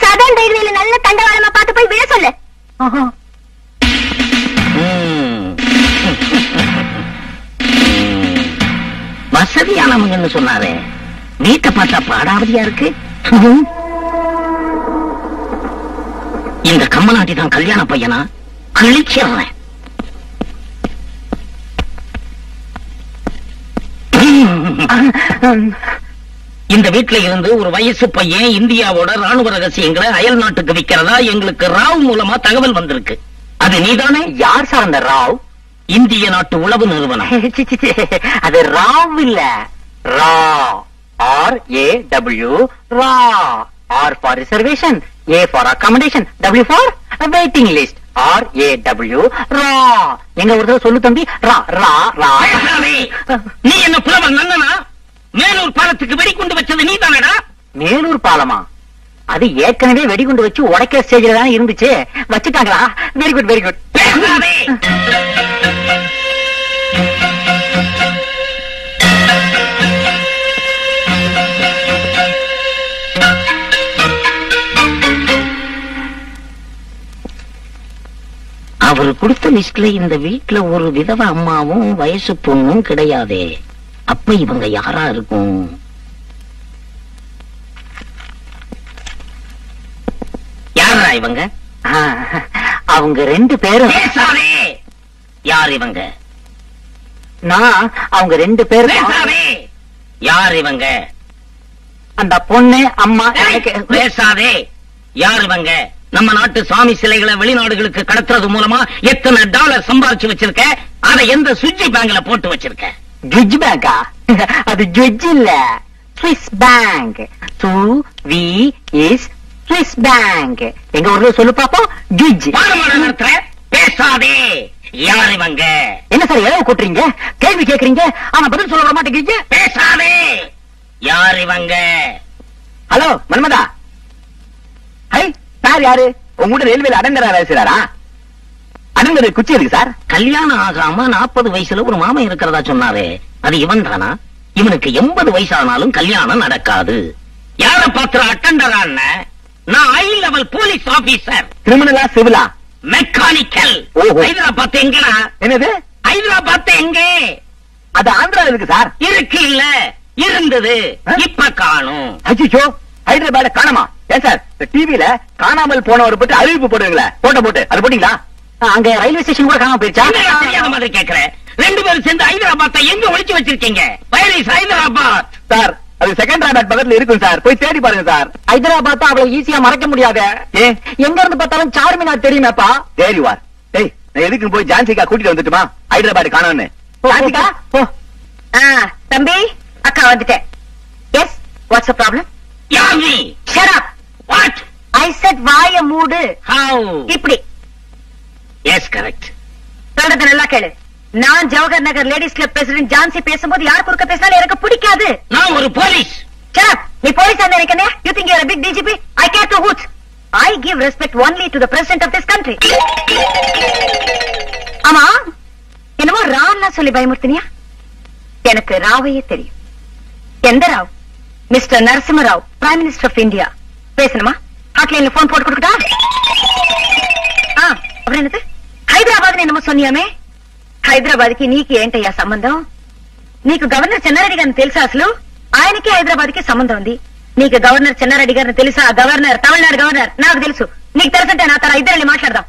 சதர்ன் ரயில்வேல நல்ல தண்டவாளமா பார்த்து போய் விழ சொல்லு. வசதியானவங்கன்னு சொன்னாரு. வீட்டை பார்த்தா பாடாவதியா இருக்கு. இந்த கம்மநாட்டி தான் கல்யாண பையனா? கிழிச்சிடுறேன். இந்த வீட்டுல இருந்து ஒரு வயசு பையன் இந்தியாவோட ராணுவ ரகசியங்களை அயல் நாட்டுக்கு விக்கிறதா எங்களுக்கு ராவ் மூலமா தகவல் வந்திருக்கு. அது நீதானே? யார் சார் அந்த ராவ்? இந்திய நாட்டு உளவு நிறுவனம். அது ராவ் இல்ல, ரா. RAW, raw. R for reservation, A for accommodation, W for waiting list. RAW, ரா. எங்க ஒரு சொல்லு தம்பி. ரா ரா ரா. நீ என்ன புலவன் நன்னனா? மேலூர் பாலத்துக்கு வெடிகுண்டு வச்சது நீ தானடா? மேலூர் பாலமா? அது ஏற்கனவே வெடிகுண்டு வச்சு உடைக்கிற ஸ்டேஜ்ல தான் இருந்துச்சு. வச்சுட்டாங்களா? Very good very good. அவர் கொடுத்த லிஸ்ட்ல இந்த வீட்டுல ஒரு விதவ அம்மாவும் வயசு பொண்ணும் கிடையாதே. அப்ப இவங்க யாரா இருக்கும்? யாரா இவங்க? அவங்க ரெண்டு பேரும். யார் இவங்க? நான் அவங்க ரெண்டு பேரும். யார் இவங்க? அந்த பொண்ணு அம்மா. பேசாதே. யார் இவங்க? நம்ம நாட்டு சாமி சிலைகளை வெளிநாடுகளுக்கு கடத்துறது மூலமா எத்தனை டாலர் சம்பாதிச்சு வச்சிருக்க? அதை எந்த சுவிட்ச் பேங்க்ல போட்டு வச்சிருக்க? ஜுஜ் பேங்கா? அது ஜுஜ் இல்ல, ஸ்விஸ் பேங்க். Swiss bank. எங்க ஊர்ல சொல்லு பாப்போம். ஜுஜ். பேசாதே. யார் இவங்க? என்ன சார் எவ்வளவு கூட்டுறீங்க? கேள்வி கேக்குறீங்க ஆனா பதில் சொல்ல மாட்டேங்கிறீங்க. பேசாதே. யார் இவங்க? ஹலோ மன்மதா. ஹை சார் யாரு? உங்கள்கிட்ட ரயில்வேல அடங்கரா வேலை செய்றாரா? அடங்கர குச்சி இருக்கு சார். கல்யாணம் ஆகாம 40 வயசுல ஒரு மாமன் இருக்கிறதா சொன்னாரு. அது இவன் தானா? இவனுக்கு 80 வயசானாலும் கல்யாணம் நடக்காது. யார பாத்திர அட்டண்டரான? நான் ஹை லெவல் போலீஸ் ஆபீசர். கிரிமினலா சிவிலா? மெக்கானிக்கல். ஹைதராபாத் எங்கடா? என்னது? ஹைதராபாத் எங்க? அது ஆந்திரா இருக்கு சார். இருக்கு இல்ல, இருந்தது, இப்ப காணும். அச்சோ, ஹைதராபாத் காணமா? ஏன் சார் டிவில காணாமல் போனவர் பற்றி அறிவிப்பு போடுவீங்களா? போட்டு அது போட்டீங்களா? அங்க ரயில்வே ஸ்டேஷன் கூட காணாம போயிருச்சா? தெரியாத மாதிரி கேக்குறேன். ரெண்டு பேரும் சேர்ந்து ஹைதராபாத் எங்க ஒளிச்சு வச்சிருக்கீங்க? ஹைதராபாத் சார், அது செகண்டராபாத் பக்கத்துல இருக்கும் சார். போய் தேடி பாருங்க சார். ஹைதராபாத் அவ்வளவு ஈஸியா மறக்க முடியாது. எங்க இருந்து பார்த்தாலும் சார்மினார் தெரியுமேப்பா. தேரிவார். டேய், நான் எதுக்கு போய் ஜான்சிகா கூட்டிட்டு வந்துட்டுமா? ஹைதராபாத் காணோன்னு. ஜான்சிகா தம்பி, அக்கா வந்துட்டேன். Yes, what's the problem? யாமி shut up. What? I said வாய மூடு. ஹவ்? இப்படி. Yes correct. சொல்றது நல்லா கேளு. நான் Jawahar Nagar ladies club president Jhansi பேசும்போது யார் குறுக்க பேசினாலும் எனக்கு பிடிக்காது. நான் ஒரு போலீஸ். ஷட். நீ போலீஸ் ஆன எனக்கு என்ன? You think you are a big DGP? I care to hoots. I give respect only to the president of this country. ஆமா, என்னமோ ராவ்லாம் சொல்லி பயமுறுத்தினியா? எனக்கு ராவையே தெரியும். எந்த Rao? Mr Narasimha Rao, prime minister of India. பேசணுமா? ஹாட்லைன்ல போன் போட்டு கொடுக்கட்டா? அப்புறம் என்னது? హైదరాబాద్ என்னமோ சொன்னியாமே? హైదరాబాద్ కి నీకు ఏంటయ్యా సంబంధం? నీకు గవర్నర్ చెన్నారెడ్డి గారిని తెలుసా? అసలు ఆయనకి హైదరాబాద్ కి సంబంధం ఉంది. నీకు గవర్నర్ చెన్నారెడ్డి గారిని తెలుసా? Governor, Tamil Nadu governor. నాకు తెలుసు. నీకు తెలుసంటే నా తర ఇద్దరు మాట్లాడదాం.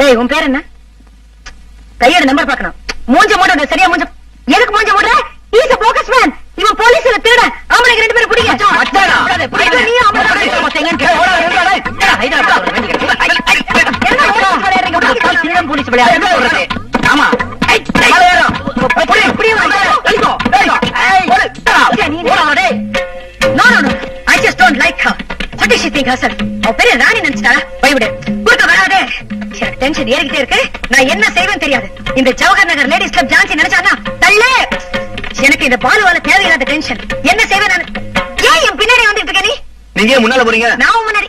ஏய், உன் பேர் என்ன? கையோட நம்பர் பார்க்கணும். மூஞ்ச மூட சரியா மூஞ்ச. எதுக்கு மூஞ்ச மூடுற? Is a bogus man. இவன் போலீஸ்ல திருட. ஆம்பளைங்க ரெண்டு பேரும் பிடிங்க. மச்சானா நீ ஆம்பளை மத்தங்க ஓடா இருந்தாடா. ஹைதராபாத் திருடம் போலீஸ் விளையாட என்ன சொல்றது? ஆமா. I just don't like her. What does she think herself? அவ பெரிய ராணி நினைச்சிட்டாளா? போய்விடு. குறுக்க வராதே. டென்ஷன் ஏறிக்கிட்டே இருக்கு. நான் என்ன செய்வேன் தெரியாது. இந்த ஜவஹர் நகர் லேடிஸ் கிளப் ஜான்சி நினைச்சானா தள்ளு. எனக்கு இந்த பாலுவால தேவையில்லாத டென்ஷன். என்ன செய்வேன் நான்? ஏன் என் பின்னாடி வந்துட்டு இருக்க நீ? நீங்க ஏன் முன்னால போறீங்க? நான் முன்னாடி.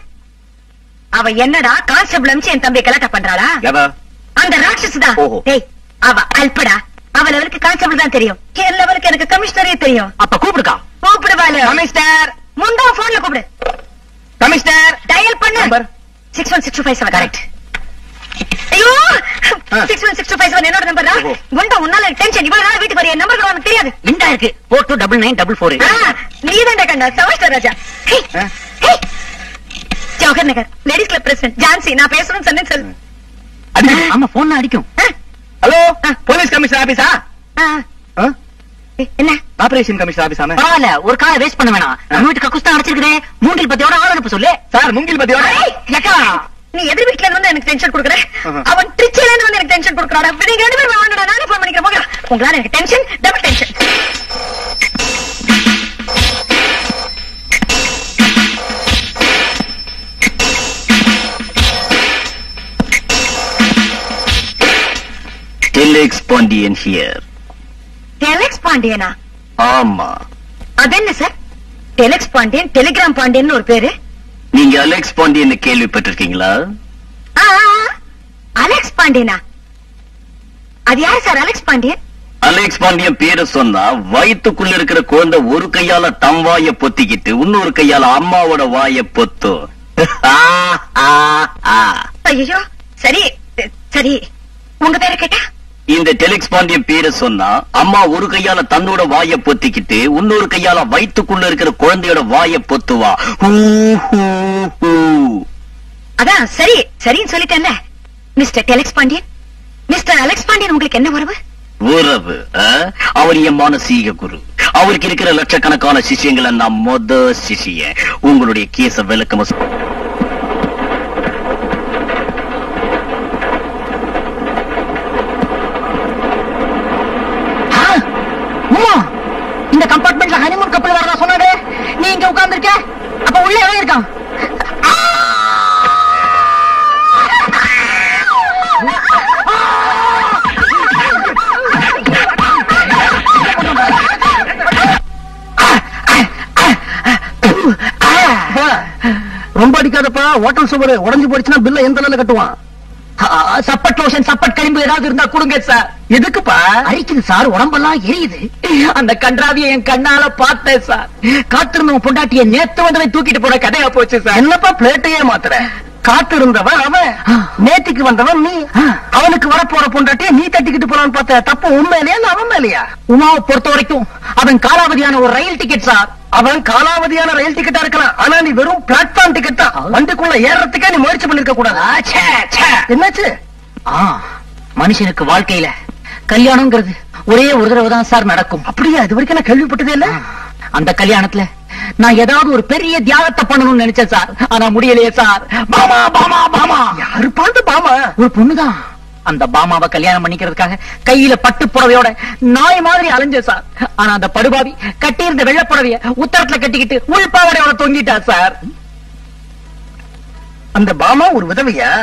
அவ என்னடா கான்ஸ்டபிள் அமிச்சு என் தம்பி கலாட்டா பண்றாளா? அந்த ராட்சஸ் தான். டேய், அவ அல்படா. அவ லெவலுக்கு கான்ஸ்டபிள் தான் தெரியும். என் லெவலுக்கு எனக்கு கமிஷனரே தெரியும். அப்ப கூப்பிடுக்கா. கூப்பிடுவாள். கமிஷனர் முண்டா போன்ல கூப்பிடு. கமிஷனர் டயல் பண்ணு. 616257 கரெக்ட். ஐயோ 616257 என்னோட நம்பர் தான். குண்டா உன்னால டென்ஷன். இவ்வளவு நாள் வீட்டுக்கு வர என் நம்பர் உனக்கு தெரியாது. இந்தா இருக்கு 429944. நீதான்டா கண்ணா சமஸ்டர் ராஜா. Jawahar Nagar ladies club president Jhansi நான் பேசணும்னு சொன்னேன் சொல்லு. ஆமா போன் அடிக்கும். ஹலோ போலீஸ் கமிஷனர் ஆபீஸா? என்ன ஆபரேஷன் கமிஷனர் ஆபீஸா? பரவாயில்ல, ஒரு காலை வேஸ்ட் பண்ண வேணாம். நம்ம வீட்டு கக்குஸ்தான் அடிச்சிருக்கே. மூங்கில் பத்தியோட ஆள் அனுப்ப சொல்லு. சார் மூங்கில் பத்தியோட ஏக்கா நீ எதிர் வீட்ல இருந்து எனக்கு டென்ஷன் கொடுக்குற. அவன் திருச்சியில இருந்து எனக்கு டென்ஷன் கொடுக்குறாடா. நீங்க ரெண்டு பேரும் வாங்கடா. நானே போன் பண்ணிக்கிறேன் போங்க. உங்களால எனக்கு tension double tension. Telex Pandian here. Telex பாண்டியனா? ஆமா. அது என்ன sir? Telex Pandian telegram Pandian ஒரு பேரு. நீங்க அலெக்ஸ் பாண்டியன் கேள்விப்பட்டிருக்கீங்களா? அலெக்ஸ் பாண்டியனா? அது யாரு sir Alex Pandian? Alex Pandian பேரை சொன்னா வயிற்றுக்குள்ள இருக்கிற குழந்தை ஒரு கையால தம் வாய பொத்திக்கிட்டு இன்னொரு கையால அம்மாவோட வாய பொத்தும். ஐயோ சரி சரி, உங்க பேரை கேட்டா? இந்த டெலெக்ஸ் பாண்டியன் பேரை சொன்னா அம்மா ஒரு கையால தன்னோட வாய பொத்திக்கிட்டு இன்னொரு கையால வயிற்றுக்குள்ள இருக்கிற குழந்தையோட வாய பொத்துவா. அதான் சரி சரின்னு சொல்லிட்டேன்ல. Mister telex Pandian, mister Alex Pandian உங்களுக்கு என்ன உறவு? உறவு? அவர் என் மானசீக குரு. அவருக்கு இருக்கிற லட்சக்கணக்கான சிஷியங்களை நான் சிஷிய. உங்களுடைய கேச விளக்கமா இந்த கம்பார்ட்மெண்ட்ல ஹனிமூன் கப்பல் வரதா சொன்னாரு. நீ இங்க உட்கார்ந்து இருக்க. அப்ப உள்ள எவன் இருக்கான்? ரொம்ப அடிக்காதப்பா. ஹோட்டல் சுவர் உடஞ்சு போயிடுச்சுன்னா பில்ல எந்த நிலையில கட்டுவான்? சப்பட் லோஷன் சப்பட் கழிம்பு ஏதாவது இருந்தா கொடுங்க சார். எதுக்குப்பா? அரிக்குது சார், உடம்பெல்லாம் எரியுது. அந்த கன்றாவியை என் கண்ணால பார்த்தேன் சார். காத்திருந்தவன் பொண்டாட்டிய நேத்து வந்தவை தூக்கிட்டு போன கதையா போச்சு சார். என்னப்பா பிளேட்டையே மாத்துற? காத்து இருந்தவன் அவன், நேத்திக்கு வந்தவன் நீ. அவனுக்கு வரப்போற பொண்டாட்டிய நீ தட்டிக்கிட்டு போலான்னு பார்த்த. தப்பு உண்மையிலேயா அவன் மேலையா? உமாவை பொறுத்த வரைக்கும் அவன் காலாவதியான ஒரு ரயில் டிக்கெட் சார். அவன் காலாவதியான ரயில் டிக்கெட்டா இருக்கலாம். ஆனா நீ வெறும் பிளாட்ஃபார்ம் டிக்கெட் தான். வண்டிக்குள்ள ஏறறதுக்கே நீ முயற்சி பண்ணிருக்க கூடாது. என்னாச்சு? மனுஷனுக்கு வாழ்க்கையில கல்யாணம்ங்கிறது ஒரே ஒரு தடவை தான் சார் நடக்கும். அப்படியா? இது வரைக்கும் நான் கேள்விப்பட்டதே இல்ல. அந்த கல்யாணத்துல நான் ஏதாவது ஒரு பெரிய தியாகத்தை பண்ணணும்னு நினைச்சேன் சார். ஆனா முடியலையே சார். பாமா பாமா பாமா. யாரு பார்த்து பாமா? ஒரு பொண்ணுதான். அந்த பாமாவை கல்யாணம் பண்ணிக்கிறதுக்காக கையில பட்டு புடவையோட நாய் மாதிரி அலைஞ்ச சார். ஆனா அந்த படுபாவி கட்டி இருந்த வெள்ளை புடவைய உத்தரத்துல கட்டிக்கிட்டு உள்பாவடையோட தொங்கிட்டா சார். அந்த பாமா ஒரு விதவையா?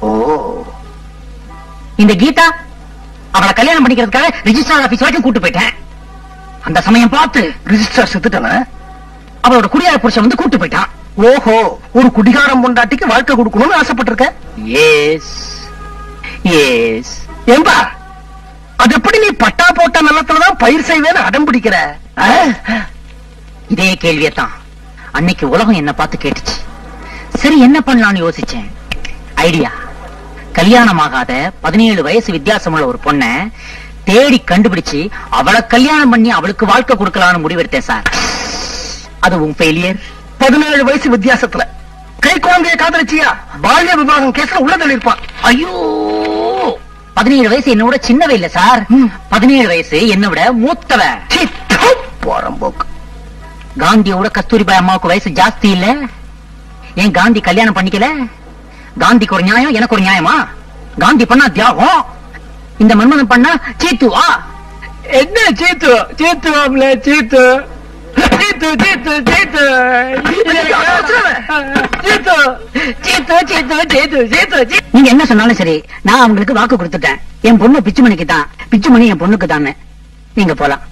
ஓ. இந்த கீதா அவளை கல்யாணம் பண்ணிக்கிறதுக்காக ரிஜிஸ்ட்ரார் ஆபீஸ் வரைக்கும் கூட்டு போயிட்டேன். அந்த சமயம் பார்த்து ரிஜிஸ்ட்ரார் செத்துட்டான. அவளோட குடியார புருஷன் வந்து கூட்டு போயிட்டான். ஓஹோ, ஒரு குடிகாரம் பொண்டாட்டிக்கு வாழ்க்கை கொடுக்கணும்னு ஆசைப்பட்டிருக்க. S S. ஏம்பா, அது எப்படி நீ பட்டா போட்ட நிலத்துலதான் பயிர் செய்வேன்னு அடம் பிடிக்கிற? இதே கேள்வியத்தான் அன்னைக்கு உலகம் என்ன பார்த்து கேட்டுச்சு. சரி என்ன பண்ணலாம்னு யோசிச்சேன். ஐடியா, கல்யாணம் ஆகாத 17 வயசு வித்தியாசமுள்ள ஒரு பொண்ண தேடி கண்டுபிடிச்சு அவளை கல்யாணம் பண்ணி அவளுக்கு வாழ்க்கை கொடுக்கலாம்னு முடிவெடுத்தேன் சார். அதுவும் ஃபெயிலியர். 17 வயசு வித்தியாசத்துல கை குழந்தைய காதலிச்சியா? பால்ய விவாகம் கேஸ்ல உள்ள தள்ளிருப்பான். ஐயோ, 17 வயசு என்ன விட சின்னவ இல்ல சார். 17 வயசு என்ன விட மூத்தவ. போறம்போக்கு. காந்தியோட கஸ்தூரிபாய் அம்மாவுக்கு வயசு ஜாஸ்தி இல்ல. ஏன் காந்தி கல்யாணம் பண்ணிக்கல? காந்திக்கு ஒரு நியாயம், எனக்கு ஒரு நியாயமா? காந்தி பண்ணா தியாகம், இந்த மன்மதன் பண்ணா சீத்துவா? என்ன சீத்து? சீத்துவாம்ல சீத்து. சீத்து சீத்து சீத்து சீத்து சீத்து சீத்து சீத்து சீத்து. நீங்க என்ன சொன்னாலும் சரி, நான் அவங்களுக்கு வாக்கு கொடுத்துட்டேன். என் பொண்ணு பிச்சுமணிக்கு தான், பிச்சுமணி என் பொண்ணுக்கு தானே. நீங்க போலாம்.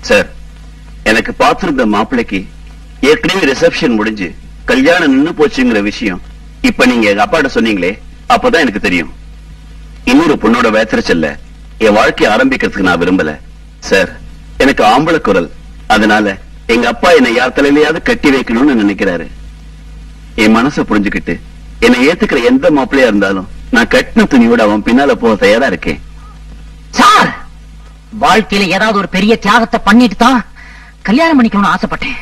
சார், எனக்கு பார்த்திருந்த மாப்பிள்ளைக்கு ஏற்கனவே ரிசப்ஷன் முடிஞ்சு கல்யாணம் நின்னு போச்சுங்கிற விஷயம் இப்ப நீங்க எங்க அப்பாட்ட சொன்னீங்களே, அப்பதான் எனக்கு தெரியும். இன்னொரு பொண்ணோட வேத்திரச்சல்ல என் வாழ்க்கையை ஆரம்பிக்கிறதுக்கு நான் விரும்பல சார். எனக்கு ஆம்பளை குரல், அதனால எங்க அப்பா என்னை யார் தலையிலையாவது கட்டி வைக்கணும்னு நினைக்கிறாரு. என் மனசை புரிஞ்சுக்கிட்டு என்னை ஏத்துக்கிற எந்த மாப்பிள்ளையா இருந்தாலும் நான் கட்டின துணியோட அவன் பின்னால போக தயாரா இருக்கேன். சார், வாழ்க்கையில ஏதாவது ஒரு பெரிய தியாகத்தை பண்ணிட்டு தான் கல்யாணம் பண்ணிக்கணும்னு ஆசைப்பட்டேன்.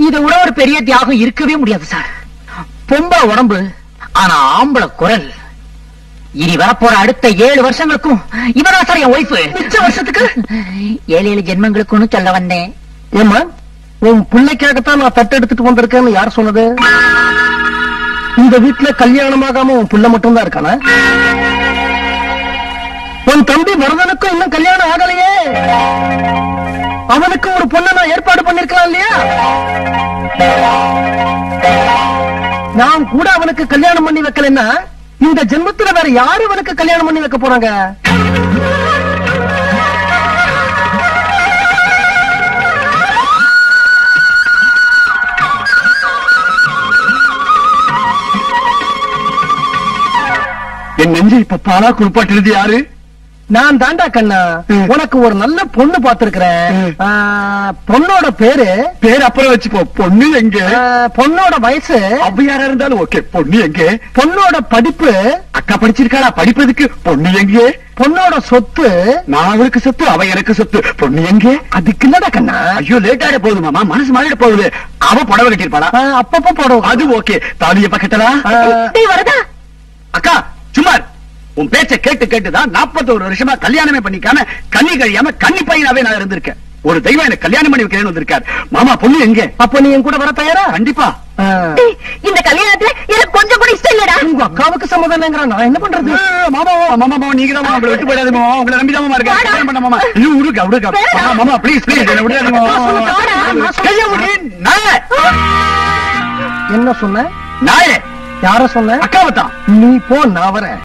இதை விட ஒரு பெரிய தியாகம் இருக்கவே முடியாது சார். பொம்பளை உடம்பு, ஆனா ஆம்பளை குரல். இனி வரப்போற அடுத்த 7 வருஷங்களுக்கும் இவதான் சார் என் ஒய்ஃப். மிச்ச வருஷத்துக்கு 7 ஜென்மங்களுக்குன்னு சொல்ல வந்தேன். ஏமா, உன் பிள்ளைக்காகத்தான் நான் தட்டெடுத்துட்டு வந்திருக்கேன்னு யார் சொன்னது? இந்த வீட்டுல கல்யாணமாகாம உன் பிள்ளை மட்டும் தான் இருக்கானா? உன் தம்பி மருதனுக்கும் இன்னும் கல்யாணம் ஆகலையே. அவனுக்கு ஒரு பொண்ணை நான் ஏற்பாடு பண்ணிருக்கலாம் இல்லையா? நான் கூட அவனுக்கு கல்யாணம் பண்ணி வைக்கலன்னா இந்த ஜென்மத்துல வேற யாரு அவனுக்கு கல்யாணம் பண்ணி வைக்க போறாங்க? என் நெஞ்சு இப்ப பாலா குளிப்பாட்டுறது யாரு? நான் தாண்டா கண்ணா. உனக்கு ஒரு நல்ல பொண்ணு பாத்துருக்கிறேன். பொண்ணோட பேரு அப்புறம் வச்சுப்போ. பொண்ணு எங்க? பொண்ணோட வயசு யாரா இருந்தாலும் ஓகே. பொண்ணு எங்க? பொண்ணோட படிப்பு அக்கா படிச்சிருக்காளா? படிப்பதுக்கு பொண்ணு எங்க? பொண்ணோட சொத்து நான் அவளுக்கு சொத்து, அவ எனக்கு சொத்து. பொண்ணு எங்க? அதுக்கு இல்லடா கண்ணா. ஐயோ, லேட் ஆயிட போகுது மாமா, மனசு மாறிட போகுது. அவ புடவை கட்டிருப்பாளா? அப்பப்ப போடுவோம். அது ஓகே. தாலிய பக்கத்தலா? வரதா அக்கா சும்மா உன் பேச்ச கேட்டு கேட்டுதான் 41 வருஷமா கல்யாணமே பண்ணிக்காம கண்ணி கழியாம கன்னி பையனாவே நான் இருந்திருக்கேன். ஒரு தெய்வம் எனக்கு கல்யாணம் பண்ணி வைக்கிறேன்னு வந்திருக்காரு. மாமா, பொண்ணு எங்க? அப்ப நீ என் கூட வர தயாரா? கண்டிப்பா. இந்த கல்யாணத்துல எனக்கு கொஞ்சம் கூட இஷ்டம் இல்லடா. உங்க அக்காவுக்கு சம்மதம்ங்கற, நான் என்ன பண்றது? மாமா மாமா, நீங்க தான் உங்களை விட்டு போயிடாதீங்க மாமா. உங்களை நம்பி தான் மாமா இருக்கேன். கல்யாணம் பண்ண மாமா. ஐயோ, விடுங்க மாமா, ப்ளீஸ் என்ன விடாதீங்க மாமா. என்ன சொன்ன? நாயே யார சொன்ன? அக்காவை தான். நீ போ, நான் வரேன்.